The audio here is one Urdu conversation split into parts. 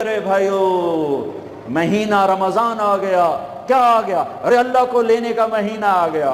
ارے بھائیو مہینہ رمضان آ گیا، کیا آ گیا؟ ارے اللہ کو لینے کا مہینہ آ گیا۔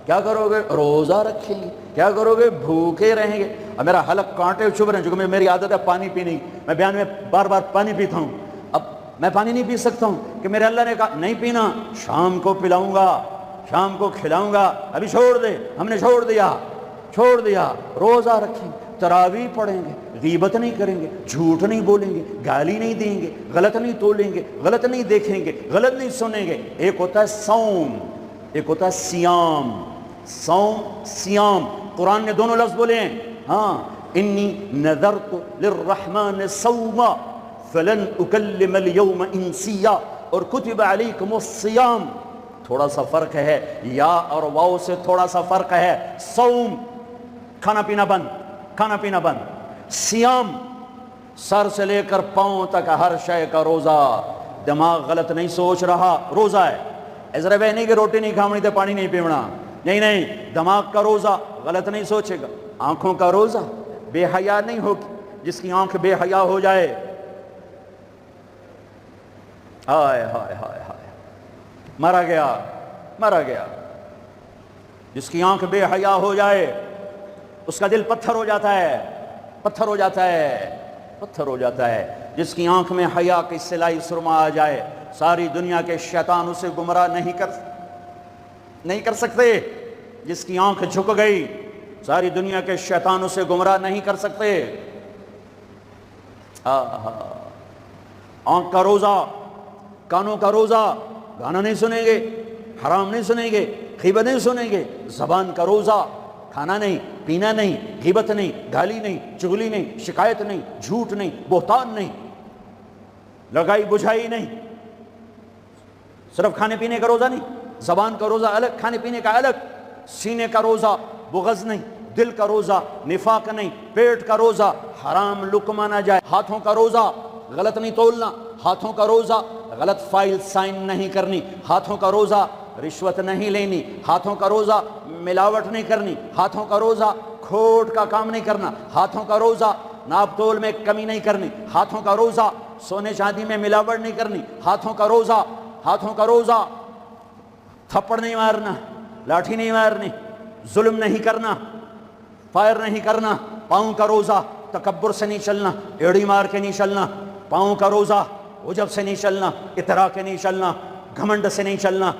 کیا کرو گے؟ روزہ رکھیں گے۔ کیا کرو گے؟ بھوکے رہیں گے۔ اب میرا حلق کانٹے چبھ رہے ہیں، چونکہ میری عادت ہے پانی پینے کی، میں بیان میں بار بار پانی پیتا ہوں۔ اب میں پانی نہیں پی سکتا ہوں کہ میرے اللہ نے کہا نہیں پینا، شام کو پلاؤں گا، شام کو کھلاؤں گا، ابھی چھوڑ دے۔ ہم نے چھوڑ دیا۔ روزہ رکھیں، تراویح پڑھیں گے، غیبت نہیں کریں گے، جھوٹ نہیں بولیں گے، گالی نہیں دیں گے، غلط نہیں تولیں گے، غلط نہیں دیکھیں گے، غلط نہیں سنیں گے۔ ایک ہوتا ہے صوم، ایک ہوتا ہے سیام۔ صوم سیام، قرآن نے دونوں لفظ بولے ہیں۔ ہاں، انی نذرت للرحمن صوما فلن اکلم اليوم انسیا، اور کتب علیکم الصیام۔ تھوڑا سا فرق ہے، یا اور واو سے تھوڑا سا فرق ہے۔ صوم کھانا پینا بند، سیام سر سے لے کر پاؤں تک ہر شے کا روزہ۔ دماغ غلط نہیں سوچ رہا، روزہ ہے۔ ازرا بہ نہیں کہ روٹی نہیں کھاونی تو پانی نہیں پیونا، نہیں، دماغ کا روزہ، غلط نہیں سوچے گا۔ آنکھوں کا روزہ، بے حیا نہیں ہوگی، جس کی آنکھ بے حیا ہو جائے، ہائے ہائے ہائے ہائے، مرا گیا۔ جس کی آنکھ بے حیا ہو جائے اس کا دل پتھر ہو جاتا ہے۔ جس کی آنکھ میں حیا کی سلائی سرما آ جائے، ساری دنیا کے شیطان اسے گمراہ نہیں کر سکتے۔ جس کی آنکھ جھک گئی، ساری دنیا کے شیطان اسے گمراہ نہیں کر سکتے۔ آنکھ کا روزہ، کانوں کا روزہ، گانا نہیں سنیں گے، حرام نہیں سنیں گے، غیبت نہیں سنیں گے۔ زبان کا روزہ، کھانا نہیں، پینا نہیں، غیبت نہیں، گالی نہیں، چغلی نہیں، شکایت نہیں، جھوٹ نہیں، بہتان نہیں، لگائی بجھائی نہیں۔ صرف کھانے پینے کا روزہ نہیں، زبان کا روزہ الگ، کھانے پینے کا الگ۔ سینے کا روزہ، بغض نہیں، دل کا روزہ، نفاق نہیں، پیٹ کا روزہ، حرام لقمہ نہ جائے۔ ہاتھوں کا روزہ، غلط نہیں تولنا۔ ہاتھوں کا روزہ، غلط فائل سائن نہیں کرنی۔ ہاتھوں کا روزہ، رشوت نہیں لینی۔ ہاتھوں کا روزہ، ملاوٹ نہیں کرنی۔ ہاتھوں کا روزہ، کھوٹ کا کام نہیں کرنا۔ ہاتھوں کا روزہ، ناپ تول میں کمی نہیں کرنی۔ ہاتھوں کا روزہ، سونے چاندی میں ملاوٹ نہیں کرنی۔ ہاتھوں کا روزہ، تھپڑ نہیں مارنا، لاٹھی نہیں مارنی، ظلم نہیں کرنا، فائر نہیں کرنا۔ پاؤں کا روزہ، تکبر سے نہیں چلنا، ایڑی مار کے نہیں چلنا۔ پاؤں کا روزہ، عجب سے نہیں چلنا، اطراء کے نہیں چلنا، گھمنڈ سے نہیں چلنا۔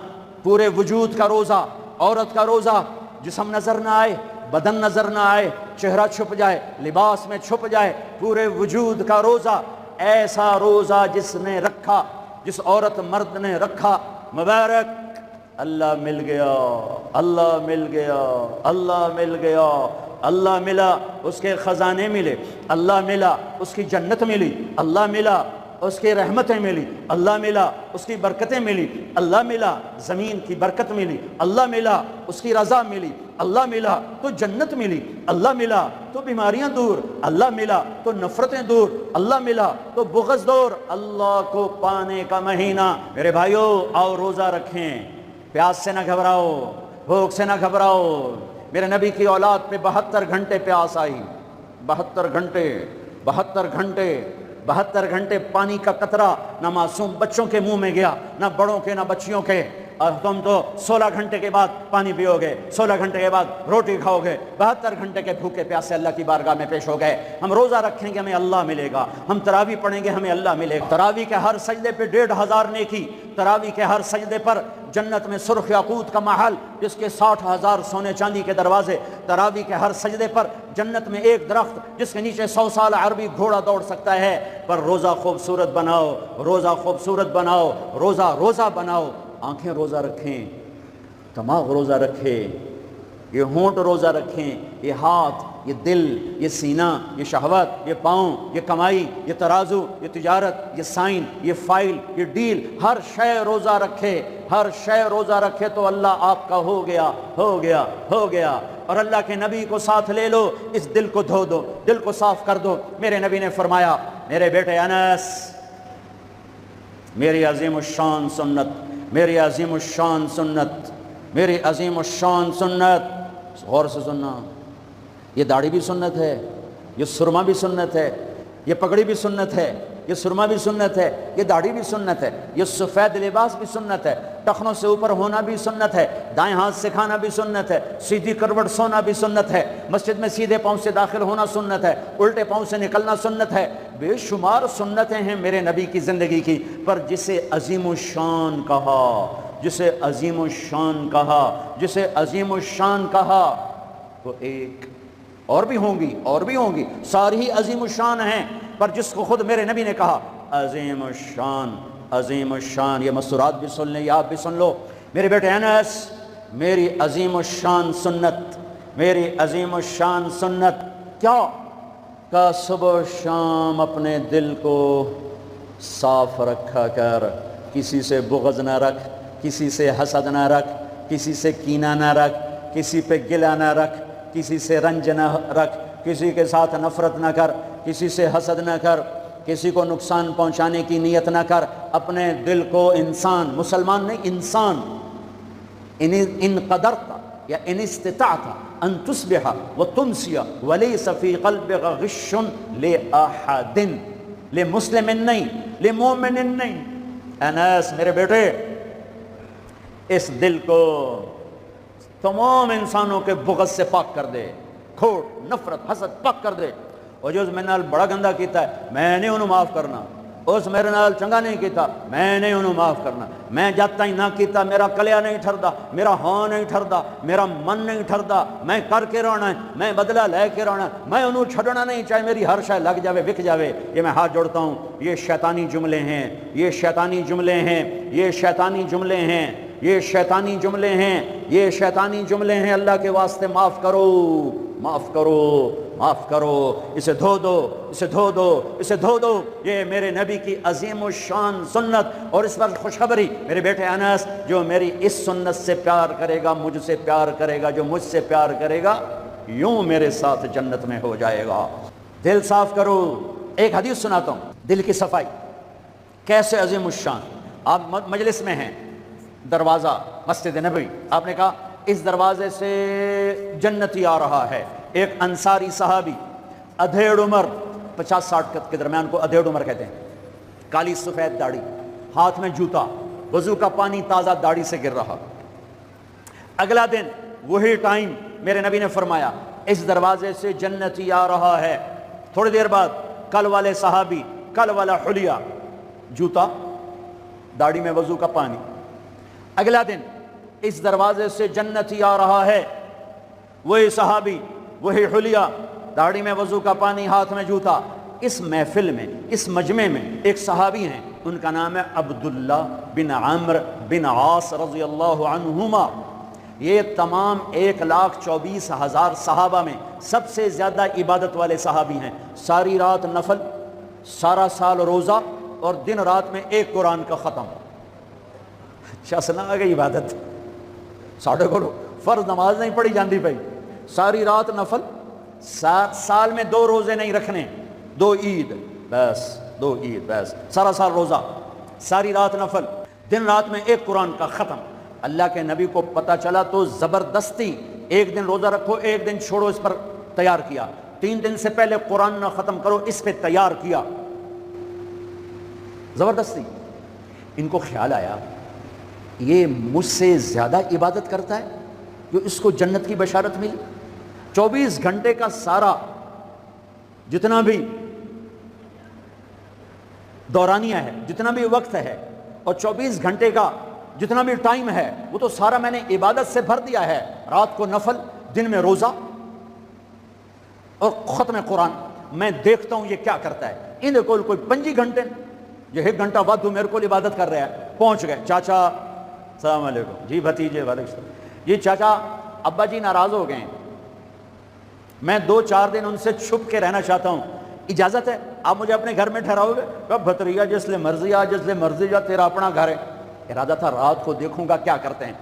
پورے وجود کا روزہ، عورت کا روزہ، جسم نظر نہ آئے، بدن نظر نہ آئے، چہرہ چھپ جائے، لباس میں چھپ جائے، پورے وجود کا روزہ۔ ایسا روزہ جس نے رکھا، جس عورت مرد نے رکھا، مبارک، اللہ مل گیا، اللہ مل گیا، اللہ مل گیا، اللہ ملا، اس کے خزانے ملے، اللہ ملا، اس کی جنت ملی، اللہ ملا، اس کی رحمتیں ملی، اللہ ملا، اس کی برکتیں ملی، اللہ ملا، زمین کی برکت ملی، اللہ ملا، اس کی رضا ملی، اللہ ملا تو جنت ملی، اللہ ملا تو بیماریاں دور، اللہ ملا تو نفرتیں دور، اللہ ملا تو بغض دور۔ اللہ کو پانے کا مہینہ۔ میرے بھائیو، آؤ روزہ رکھیں، پیاس سے نہ گھبراؤ، بھوک سے نہ گھبراؤ۔ میرے نبی کی اولاد پہ 72 گھنٹے پیاس آئی، 72 گھنٹے پانی کا قطرہ نہ معصوم بچوں کے منہ میں گیا، نہ بڑوں کے، نہ بچیوں کے۔ اور تم تو 16 گھنٹے کے بعد پانی پیو گے، 16 گھنٹے کے بعد روٹی کھاؤ گے، 72 گھنٹے کے بھوکے پیاسے اللہ کی بارگاہ میں پیش ہو گئے۔ ہم روزہ رکھیں گے، ہمیں اللہ ملے گا۔ ہم تراویح پڑھیں گے، ہمیں اللہ ملے گا۔ تراویح کے ہر سجدے پہ 1500 نیکی، تراویح کے ہر سجدے پر جنت میں سرخ یاقوت کا محل جس کے 60,000 سونے چاندی کے دروازے، تراویح کے ہر سجدے پر جنت میں ایک درخت جس کے نیچے 100 سال عربی گھوڑا دوڑ سکتا ہے۔ پر روزہ خوبصورت بناؤ، روزہ خوبصورت بناؤ، روزہ بناؤ۔ آنکھیں روزہ رکھیں، دماغ روزہ رکھے، یہ ہونٹ روزہ رکھیں، یہ ہاتھ، یہ دل، یہ سینہ، یہ شہوت، یہ پاؤں، یہ کمائی، یہ ترازو، یہ تجارت، یہ سائن، یہ فائل، یہ ڈیل، ہر شے روزہ رکھے، ہر شے روزہ رکھے تو اللہ آپ کا ہو گیا۔ اور اللہ کے نبی کو ساتھ لے لو، اس دل کو دھو دو، دل کو صاف کر دو۔ میرے نبی نے فرمایا، میرے بیٹے انس، میری عظیم الشان سنت، میری عظیم الشان سنت، میری عظیم الشان سنت، غور سے سننا، یہ داڑھی بھی سنت ہے، یہ سرما بھی سنت ہے، یہ پگڑی بھی سنت ہے، یہ سرما بھی سنت ہے، یہ داڑھی بھی سنت ہے، یہ سفید لباس بھی سنت ہے، ٹخنوں سے اوپر ہونا بھی سنت ہے، دائیں ہاتھ سے کھانا بھی سنت ہے، سیدھی کروٹ سونا بھی سنت ہے، مسجد میں سیدھے پاؤں سے داخل ہونا سنت ہے، الٹے پاؤں سے نکلنا سنت ہے۔ بے شمار سنتیں ہیں میرے نبی کی زندگی کی، پر جسے عظیم الشان کہا، جسے عظیم الشان کہا، جسے عظیم الشان کہا، وہ ایک اور بھی ہوں گی، اور بھی ہوں گی، ساری ہی عظیم الشان ہیں، پر جس کو خود میرے نبی نے کہا عظیم الشان، عظیم الشان، یہ مستورات بھی سن لیں، یہ آپ بھی سن لو۔ میرے بیٹے انس، میری عظیم الشان سنت، میری عظیم الشان سنت کیا؟ کہ صبح و شام اپنے دل کو صاف رکھا کر، کسی سے بغض نہ رکھ، کسی سے حسد نہ رکھ، کسی سے کینہ نہ رکھ، کسی پہ گلہ نہ رکھ، کسی سے رنج نہ رکھ، کسی کے ساتھ نفرت نہ کر، کسی سے حسد نہ کر، کسی کو نقصان پہنچانے کی نیت نہ کر، اپنے دل کو انسان، مسلمان نہیں انسان، ان قدرت یا ان استطاعت ان تصبح وتمسی ولیس فی قلبک غش لأحد، لمسلم نہیں، لمومن نہیں۔ انس میرے بیٹے، اس دل کو تمام انسانوں کے بغض سے پاک کر دے، کھوٹ، نفرت، حسد پاک کر دے۔ اور جو اس میرے نال بڑا گندہ کیتا ہے میں نہیں انہوں معاف کرنا، اس میرے نال چنگا نہیں کیتا میں نہیں انہوں معاف کرنا، میں جاتا ہی نہ کیتا میرا کلیا نہیں ٹھردا، میرا ہاں نہیں ٹھردا، میرا من نہیں ٹھردا، میں کر کے رونا ہے، میں بدلہ لے کے رونا ہے، میں انہوں چھڑنا نہیں، چاہے میری ہر شے لگ جاوے وک جاوے۔ یہ میں ہاتھ جوڑتا ہوں، یہ شیطانی جملے ہیں، یہ شیطانی جملے ہیں، یہ شیطانی جملے ہیں، یہ شیطانی جملے ہیں، یہ شیطانی جملے ہیں۔ اللہ کے واسطے معاف کرو، معاف کرو، معاف کرو، اسے دھو دو، اسے دھو دو، اسے دھو دو۔ یہ میرے نبی کی عظیم الشان سنت، اور اس پر خوشخبری میرے بیٹے انس، جو میری اس سنت سے پیار کرے گا مجھ سے پیار کرے گا، جو مجھ سے پیار کرے گا یوں میرے ساتھ جنت میں ہو جائے گا۔ دل صاف کرو۔ ایک حدیث سناتا ہوں، دل کی صفائی کیسے عظیم الشان۔ آپ مجلس میں ہیں، دروازہ مسجد نبوی، آپ نے کہا اس دروازے سے جنتی آ رہا ہے۔ ایک انصاری صحابی، ادھیڑ عمر، 50-60 کے درمیان کو ادھیڑ عمر کہتے ہیں، کالی سفید داڑھی، ہاتھ میں جوتا، وضو کا پانی تازہ داڑھی سے گر رہا۔ اگلا دن وہی ٹائم میرے نبی نے فرمایا اس دروازے سے جنتی آ رہا ہے۔ تھوڑی دیر بعد کل والے صحابی، کل والا حلیہ، جوتا، داڑھی میں وضو کا پانی۔ اگلا دن اس دروازے سے جنتی آ رہا ہے، وہی صحابی، وہی حلیہ، داڑھی میں وضو کا پانی، ہاتھ میں جوتا۔ اس محفل میں، اس مجمع میں ایک صحابی ہیں، ان کا نام ہے عبداللہ بن عمرو بن عاص رضی اللہ عنہما۔ یہ تمام 1,24,000 صحابہ میں سب سے زیادہ عبادت والے صحابی ہیں۔ ساری رات نفل، سارا سال روزہ، اور دن رات میں ایک قرآن کا ختم۔ شاسنا آ گئی عبادت، ساڑھے کو فرض نماز نہیں پڑھی جاندی بھائی، ساری رات نفل، سال میں 2 روزے نہیں رکھنے، 2 عید بس، 2 عید بس، سارا سال روزہ، ساری رات نفل، دن رات میں ایک قرآن کا ختم۔ اللہ کے نبی کو پتہ چلا تو زبردستی ایک دن روزہ رکھو، ایک دن چھوڑو، اس پر تیار کیا۔ 3 دن سے پہلے قرآن نہ ختم کرو، اس پہ تیار کیا، زبردستی۔ ان کو خیال آیا یہ مجھ سے زیادہ عبادت کرتا ہے، جو اس کو جنت کی بشارت ملی۔ 24 گھنٹے کا سارا جتنا بھی دورانیہ ہے، جتنا بھی وقت ہے، اور 24 گھنٹے کا جتنا بھی ٹائم ہے، وہ تو سارا میں نے عبادت سے بھر دیا ہے۔ رات کو نفل، دن میں روزہ، اور ختم قرآن۔ میں دیکھتا ہوں یہ کیا کرتا ہے۔ ان کو کوئی 25 گھنٹے، جو 1 گھنٹہ وادو میرے کو عبادت کر رہا ہے۔ پہنچ گئے، چاچا السلام علیکم، جی بھتیجے وعلیکم السلام، جی چاچا ابا جی ناراض ہو گئے ہیں، میں 2-4 دن ان سے چھپ کے رہنا چاہتا ہوں، اجازت ہے؟ آپ مجھے اپنے گھر میں ٹھہراؤ گے؟ کب بھتریا جس لئے مرضی آ، جس لئے مرضی جا، تیرا اپنا گھر ہے۔ ارادہ تھا رات کو دیکھوں گا کیا کرتے ہیں۔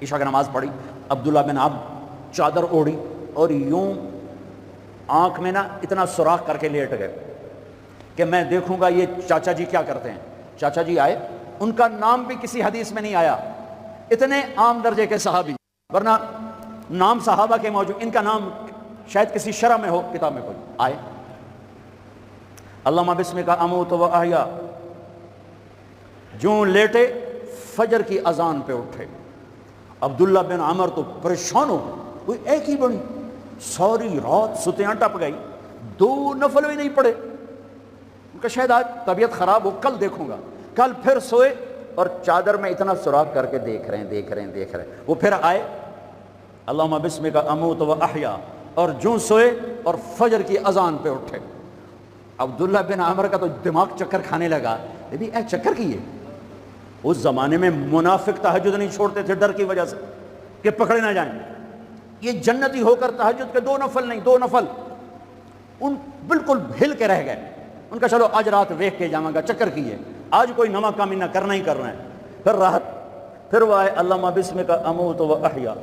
عشاء کی نماز پڑھی، عبداللہ بن عمرو چادر اوڑھی اور یوں آنکھ میں نا اتنا سوراخ کر کے لیٹ گئے کہ میں دیکھوں گا یہ چاچا جی کیا کرتے ہیں۔ چاچا جی آئے، ان کا نام بھی کسی حدیث میں نہیں آیا، اتنے عام درجے کے صحابی، ورنہ نام صحابہ کے موجود، ان کا نام شاید کسی شرح میں ہو، کتاب میں کوئی۔ آئے، اللہم بسمک اموت و احیا، جو لیٹے فجر کی اذان پہ اٹھے۔ عبداللہ بن عمر تو پریشان ہو گئے، کوئی ایک ہی بڑی، ساری رات ستیاں ٹپ گئی، 2 نفل بھی نہیں پڑے۔ ان کا شاید آج طبیعت خراب ہو، کل دیکھوں گا۔ کل پھر سوئے اور چادر میں اتنا سراخ کر کے دیکھ رہے ہیں۔ وہ پھر آئے، اللہم بسمک اموت و احیا، اور جو سوئے اور فجر کی اذان پہ اٹھے۔ عبداللہ بن عمر کا تو دماغ چکر کھانے لگا، اے چکر کی ہے۔ اس زمانے میں منافق تہجد نہیں چھوڑتے تھے ڈر کی وجہ سے کہ پکڑے نہ جائیں۔ یہ جنتی ہو کر تہجد کے 2 نفل نہیں، 2 نفل ان بالکل ہل کے رہ گئے۔ ان کا چلو آج رات ویکھ کے جاواں گا، چکر کی ہے، آج کوئی نما کامی نہ کرنا ہی کرنا ہے۔ پھر رات، پھر وہ آئے اللہم بسمک اموت و احیا،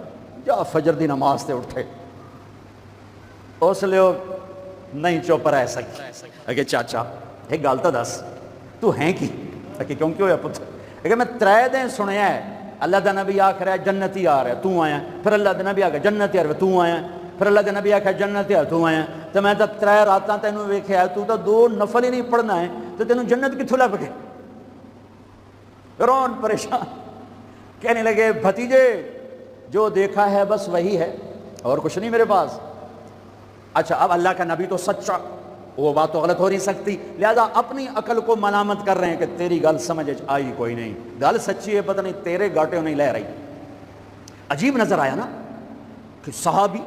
جا فجر دی نماز تے اٹھے۔ اس لیے نہیں چپ رہ سکتے کہ چاچا ایک گل تو دس، تو ہیں کی کہ کیوں ہویا پتر؟ کہ میں 3 دن سنیا ہے اللہ دا نبی آکھ رہا ہے جنتی آ رہا ہے تو آیا، پھر اللہ دا نبی آکھ جنتی آ رہا ہے تو آیا، پھر اللہ دا نبی آکھ جنتی آ رہا ہے تو آیا، تو میں تو 3 راتاں تینوں ویکھیا ہے، تو 2 نفل ہی نہیں پڑھنا ہے، تو تینوں جنت کتھوں لب گئے؟ فرعون پریشان، کہنے لگے بھتیجے جو دیکھا ہے بس وہی ہے، اور کچھ نہیں میرے پاس۔ اچھا اب اللہ کا نبی تو سچا، وہ بات تو غلط ہو نہیں سکتی، لہذا اپنی عقل کو ملامت کر رہے ہیں کہ تیری گل سمجھ آئی کوئی نہیں، گل سچی ہے پتہ نہیں تیرے گاٹے نہیں لے رہی۔ عجیب نظر آیا نا کہ صحابی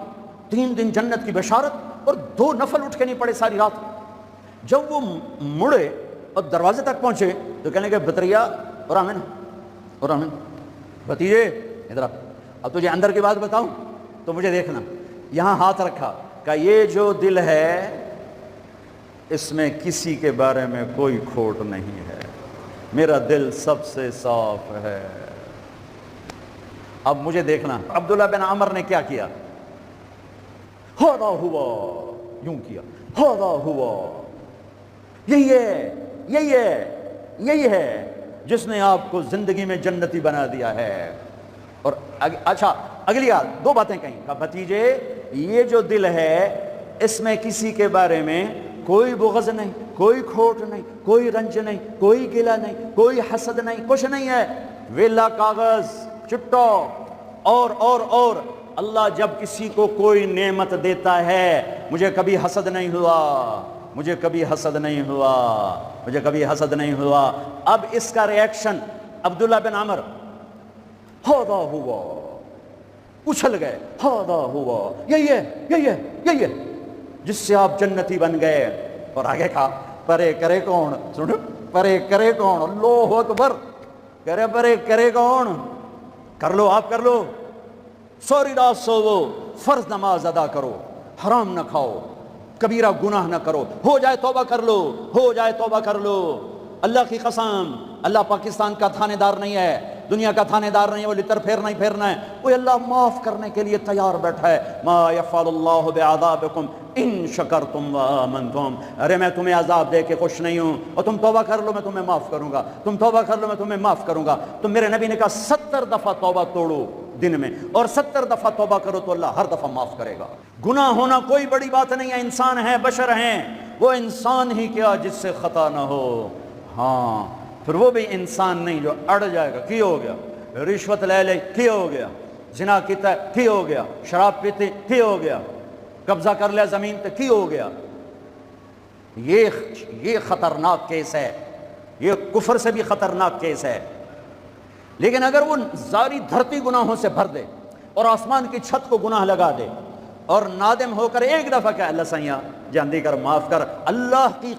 3 دن جنت کی بشارت اور 2 نفل اٹھ کے نہیں پڑے ساری رات۔ جب وہ مڑے اور دروازے تک پہنچے تو کہنے لگے بطریا اور آمن بھتیجے ادھر اب تجھے اندر کی بات بتاؤں تو مجھے دیکھنا۔ یہاں ہاتھ رکھا کہ یہ جو دل ہے اس میں کسی کے بارے میں کوئی کھوٹ نہیں ہے، میرا دل سب سے صاف ہے۔ اب مجھے دیکھنا عبداللہ بن عمر نے کیا کیا، ہاذا ہوا، یوں کیا، ہاذا ہوا، یہی ہے جس نے آپ کو زندگی میں جنتی بنا دیا ہے۔ اور اچھا اگلی بات 2 باتیں کہیں کہ بھتیجے یہ جو دل ہے اس میں کسی کے بارے میں کوئی بغض نہیں، کوئی کھوٹ نہیں، کوئی رنج نہیں، کوئی گلہ نہیں، کوئی حسد نہیں، کچھ نہیں ہے، ویلا کاغذ چٹا۔ اور اللہ جب کسی کو کوئی نعمت دیتا ہے مجھے کبھی حسد نہیں ہوا۔ اب اس کا ریاکشن عبداللہ بن عمر ہاذا ہوا، اچھل گئے، ہاذا ہوا، یہی ہے جس سے آپ جنتی بن گئے۔ اور آگے کہا پرے کرے کون، سنو پرے کرے کون، اللہ اکبر، کرے پرے کرے کون، کر لو آپ کر لو، سوری رات سوو، فرض نماز ادا کرو، حرام نہ کھاؤ، کبیرہ گناہ نہ کرو، ہو جائے توبہ کر لو۔ اللہ کی قسم، اللہ پاکستان کا تھانے دار نہیں ہے، دنیا کا تھانے دار نہیں ہے، وہ لتر پھیرنا ہی پھیرنا ہے، وہ اللہ معاف کرنے کے لیے تیار بیٹھا ہے۔ ما یفعل اللہ بعذابکم ان شکرتم وآمنتم، ارے میں تمہیں عذاب دے کے خوش نہیں ہوں، اور تم توبہ کر لو میں تمہیں معاف کروں گا، تم توبہ کر لو میں تمہیں معاف کروں گا۔ تو میرے نبی نے کہا 70 دفعہ توبہ توڑو دن میں، اور 70 دفعہ توبہ کرو تو اللہ ہر دفعہ معاف کرے گا۔ گناہ ہونا کوئی بڑی بات نہیں ہے، انسان ہیں، بشر ہیں، وہ انسان ہی کیا جس سے خطا نہ ہو۔ ہاں پھر وہ بھی انسان نہیں جو اڑ جائے گا، کی ہو گیا، رشوت لے لے کی ہو گیا، زنا کیتا کی ہو گیا، شراب پیتے کی ہو گیا، قبضہ کر لیا زمین پہ کی ہو گیا۔ یہ خطرناک کیس ہے، یہ کفر سے بھی خطرناک کیس ہے۔ لیکن اگر وہ ساری دھرتی گناہوں سے بھر دے اور آسمان کی چھت کو گناہ لگا دے اور نادم ہو کر ایک دفعہ کہ اللہ سیاں جاندی کر معاف کر، اللہ کی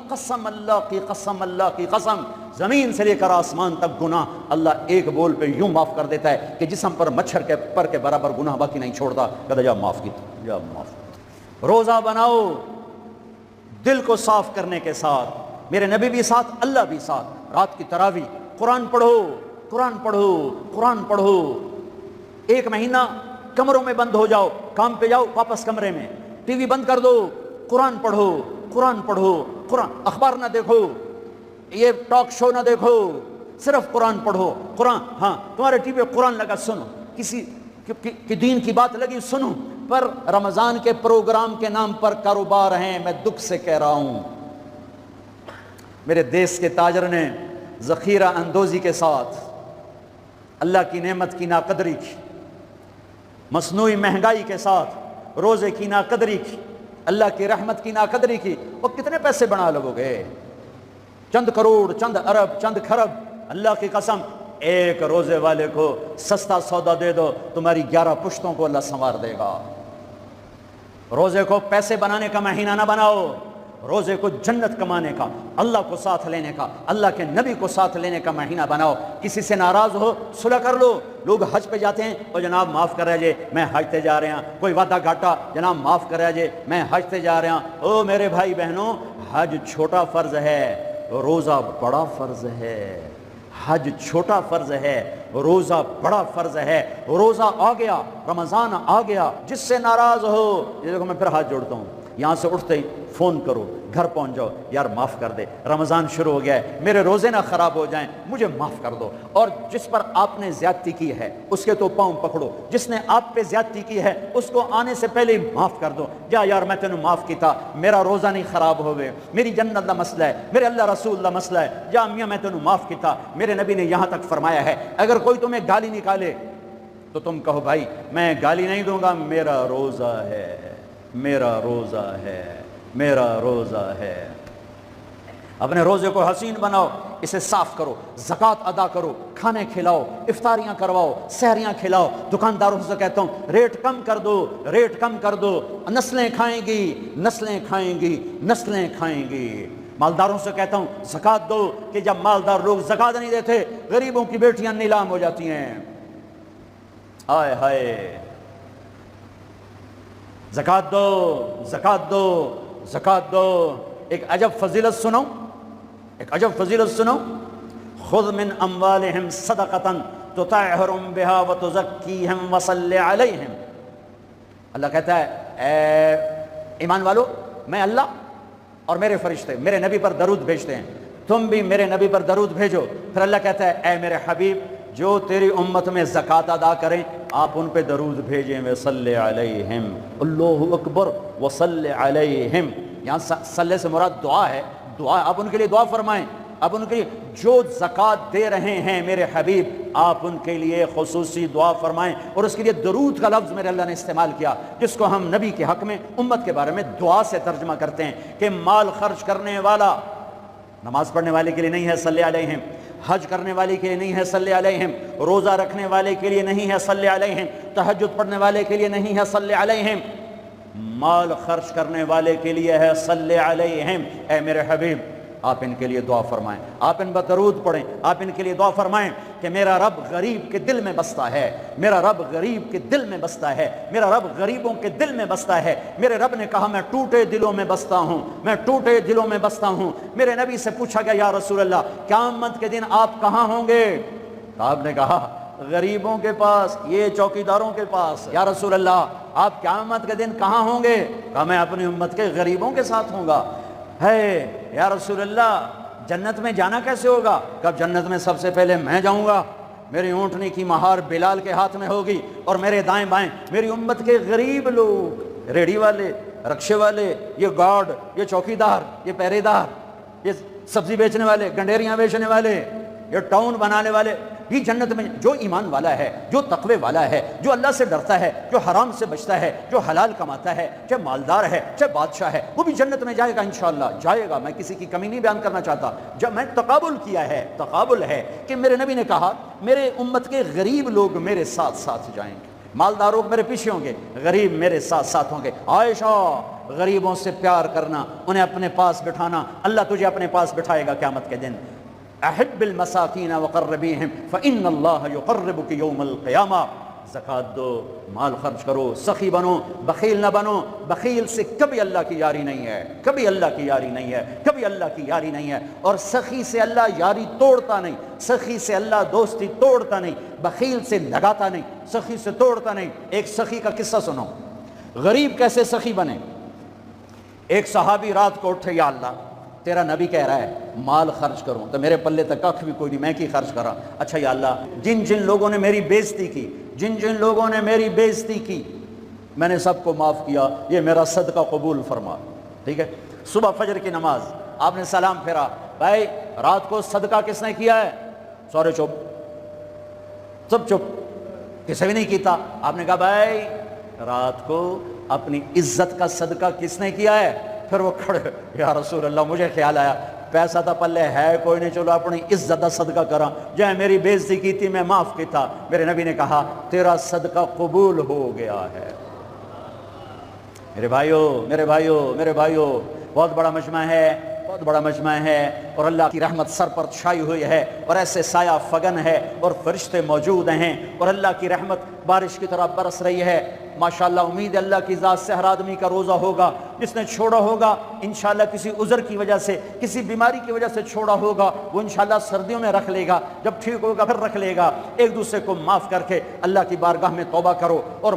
قسم زمین سے لے کر آسمان تک گناہ اللہ ایک بول پہ یوں معاف کر دیتا ہے کہ جسم پر مچھر کے پر کے برابر گناہ باقی نہیں چھوڑتا۔ کہتا جا معاف کیتا، جا معاف۔ روزہ بناؤ دل کو صاف کرنے کے ساتھ، میرے نبی بھی ساتھ، اللہ بھی ساتھ، رات کی تراویح، قرآن پڑھو، 1 مہینہ کمروں میں بند ہو جاؤ، کام پہ جاؤ واپس کمرے میں، ٹی وی بند کر دو، قرآن پڑھو، اخبار نہ دیکھو، یہ ٹاک شو نہ دیکھو، صرف قرآن پڑھو۔ قرآن، ہاں تمہارے ٹی وی پہ قرآن لگا سنو، کسی کی دین کی بات لگی سنو، پر رمضان کے پروگرام کے نام پر کاروبار ہیں، میں دکھ سے کہہ رہا ہوں، میرے دیس کے تاجر نے ذخیرہ اندوزی کے ساتھ اللہ کی نعمت کی ناقدری کی، مصنوعی مہنگائی کے ساتھ روزے کی ناقدری کی، اللہ کی رحمت کی ناقدری کی، وہ کتنے پیسے بنا لو گے؟ چند کروڑ، چند ارب، چند کھرب۔ اللہ کی قسم، ایک روزے والے کو سستا سودا دے دو، تمہاری 11 پشتوں کو اللہ سنوار دے گا۔ روزے کو پیسے بنانے کا مہینہ نہ بناؤ، روزے کو جنت کمانے کا، اللہ کو ساتھ لینے کا، اللہ کے نبی کو ساتھ لینے کا مہینہ بناؤ۔ کسی سے ناراض ہو صلح کر لو۔ لوگ حج پہ جاتے ہیں، او جناب معاف کر رہے میں حج تے جا رہے ہیں، کوئی وعدہ گھاٹا، جناب معاف کر رہے میں حج تے جا رہے ہیں۔ او میرے بھائی بہنوں، حج چھوٹا فرض ہے، روزہ بڑا فرض ہے۔ حج چھوٹا فرض ہے، روزہ بڑا فرض ہے۔ روزہ آ گیا، رمضان آ گیا، جس سے ناراض ہو، یہ دیکھو میں پھر ہاتھ جوڑتا ہوں، یہاں سے اٹھتے ہی فون کرو، گھر پہنچ جاؤ، یار معاف کر دے، رمضان شروع ہو گیا ہے، میرے روزے نہ خراب ہو جائیں، مجھے معاف کر دو۔ اور جس پر آپ نے زیادتی کی ہے اس کے تو پاؤں پکڑو، جس نے آپ پہ زیادتی کی ہے اس کو آنے سے پہلے ہی معاف کر دو۔ جا یار میں تینوں معاف کیتا، میرا روزہ نہیں خراب ہوئے، میری جنت دا مسئلہ ہے، میرے اللہ رسول دا مسئلہ ہے، جا میاں میں تینوں معاف کیتا۔ میرے نبی نے یہاں تک فرمایا ہے اگر کوئی تمہیں گالی نکالے تو تم کہو بھائی میں گالی نہیں دوں گا، میرا روزہ ہے، میرا روزہ ہے، میرا روزہ ہے۔ اپنے روزے کو حسین بناؤ، اسے صاف کرو، زکوٰۃ ادا کرو، کھانے کھلاؤ، افطاریاں کرواؤ، سحریاں کھلاؤ۔ دکانداروں سے کہتا ہوں ریٹ کم کر دو، ریٹ کم کر دو، نسلیں کھائیں گی، نسلیں کھائیں گی، نسلیں کھائیں گی۔ مالداروں سے کہتا ہوں زکوٰۃ دو، کہ جب مالدار لوگ زکوٰۃ نہیں دیتے غریبوں کی بیٹیاں نیلام ہو جاتی ہیں۔ ہائے ہائے، زکوٰۃ دو، زکوٰۃ دو، زکوٰۃ دو۔ ایک عجب فضیلت سنو، ایک عجب فضیلت سنو، خذ من اموالہم صدقۃ تطہرہم بہا وتزکیہم وصلی علیہم۔ اللہ کہتا ہے اے ایمان والو، میں اللہ اور میرے فرشتے میرے نبی پر درود بھیجتے ہیں، تم بھی میرے نبی پر درود بھیجو۔ پھر اللہ کہتا ہے اے میرے حبیب، جو تیری امت میں زکوٰۃ ادا کریں آپ ان پہ درود بھیجیں، وصلی علیہم، اللہ اکبر، وصلی علیہم۔ یہاں صلی سے مراد دعا ہے، دعا، آپ ان کے لیے دعا فرمائیں، آپ ان کے لیے جو زکوٰۃ دے رہے ہیں میرے حبیب آپ ان کے لیے خصوصی دعا فرمائیں۔ اور اس کے لیے درود کا لفظ میرے اللہ نے استعمال کیا، جس کو ہم نبی کے حق میں امت کے بارے میں دعا سے ترجمہ کرتے ہیں کہ مال خرچ کرنے والا نماز پڑھنے والے کے لیے نہیں ہے صلی علیہم، حج کرنے والے کے لیے نہیں ہے صلی علیہم، روزہ رکھنے والے کے لیے نہیں ہے صلی علیہم، تہجد پڑھنے والے کے لیے نہیں ہے صلی علیہم، مال خرچ کرنے والے کے لیے ہے صلی علیہم۔ اے میرے حبیب آپ ان کے لیے دعا فرمائیں، آپ ان پر درود پڑھیں، آپ ان کے لیے دعا فرمائیں کہ میرا رب غریب کے دل میں بستا ہے، میرا رب غریب کے دل میں بستا ہے، میرا رب غریبوں کے دل میں بستا ہے۔ میرے رب نے کہا میں ٹوٹے دلوں میں بستا ہوں، میں ٹوٹے دلوں میں بستا ہوں۔ میرے نبی سے پوچھا گیا یا رسول اللہ قیامت کے دن آپ کہاں ہوں گے؟ تو آپ نے کہا غریبوں کے پاس، یہ چوکیداروں کے پاس۔ یا رسول اللہ آپ قیامت کے دن کہاں ہوں گے؟ کہا میں اپنی امت کے غریبوں کے ساتھ ہوں گا۔ ہے یا رسول اللہ جنت میں جانا کیسے ہوگا؟ کب جنت میں سب سے پہلے میں جاؤں گا، میری اونٹنی کی مہار بلال کے ہاتھ میں ہوگی، اور میرے دائیں بائیں میری امت کے غریب لوگ، ریڑھی والے، رکشے والے، یہ گارڈ، یہ چوکیدار، یہ پہرے دار، یہ سبزی بیچنے والے، گنڈیریاں بیچنے والے، یہ ٹاؤن بنانے والے بھی جنت میں۔ جو ایمان والا ہے، جو تقوی والا ہے، جو اللہ سے ڈرتا ہے، جو حرام سے بچتا ہے، جو حلال کماتا ہے، چاہے مالدار ہے چاہے بادشاہ ہے، وہ بھی جنت میں جائے گا انشاءاللہ، جائے گا۔ میں کسی کی کمی نہیں بیان کرنا چاہتا، جب میں تقابل کیا ہے، تقابل ہے کہ میرے نبی نے کہا میرے امت کے غریب لوگ میرے ساتھ ساتھ جائیں گے، مالداروں میرے پیچھے ہوں گے، غریب میرے ساتھ ساتھ ہوں گے۔ عائشہ غریبوں سے پیار کرنا، انہیں اپنے پاس بٹھانا، اللہ تجھے اپنے پاس بٹھائے گا قیامت کے دن۔ احب المساکین وقربیہم فإن اللہ یقربک یوم القیامہ۔ زکوٰۃ دو، مال خرچ کرو، سخی بنو، بخیل نہ بنو۔ بخیل سے کبھی اللہ کی یاری نہیں ہے، کبھی اللہ کی یاری نہیں ہے، کبھی اللہ کی یاری نہیں ہے۔ اور سخی سے اللہ یاری توڑتا نہیں، سخی سے اللہ دوستی توڑتا نہیں، بخیل سے لگاتا نہیں، سخی سے توڑتا نہیں۔ ایک سخی کا قصہ سنو، غریب کیسے سخی بنے۔ ایک صحابی رات کو اٹھے، یا اللہ تیرا نبی کہہ رہا ہے مال خرچ کروں، تو میرے پلے تک کھ بھی کوئی نہیں، میں کی خرچ کرا۔ اچھا یا اللہ جن جن لوگوں نے میری بےزتی کی، جن جن لوگوں نے میری بےزتی کی میں نے سب کو معاف کیا، یہ میرا صدقہ قبول فرما۔ ٹھیک ہے، صبح فجر کی نماز آپ نے سلام پھیرا، بھائی رات کو صدقہ کس نے کیا ہے؟ سورے چپ، سب چپ، کسی بھی نہیں کیتا۔ آپ نے کہا بھائی رات کو اپنی عزت کا صدقہ کس نے کیا ہے؟ پھر وہ کھڑے، یا رسول اللہ مجھے خیال آیا پیسہ تھا پلے ہے کوئی نہیں، چلو اپنی عزت کا صدقہ کرا، جائے میری بے عزتی کی تھی میں معاف کی تھا۔ میرے نبی نے کہا تیرا صدقہ قبول ہو گیا ہے۔ میرے بھائیو بہت بڑا مجمع ہے، بہت بڑا مجمع ہے، اور اللہ کی رحمت سر پر چھائی ہوئی ہے، اور ایسے سایہ فگن ہے، اور فرشتے موجود ہیں، اور اللہ کی رحمت بارش کی طرح برس رہی ہے۔ ماشاءاللہ امید اللہ کی ذات سے ہر آدمی کا روزہ ہوگا، جس نے چھوڑا ہوگا انشاءاللہ کسی عذر کی وجہ سے، کسی بیماری کی وجہ سے چھوڑا ہوگا، وہ انشاءاللہ سردیوں میں رکھ لے گا، جب ٹھیک ہوگا پھر رکھ لے گا۔ ایک دوسرے کو معاف کر کے اللہ کی بارگاہ میں توبہ کرو اور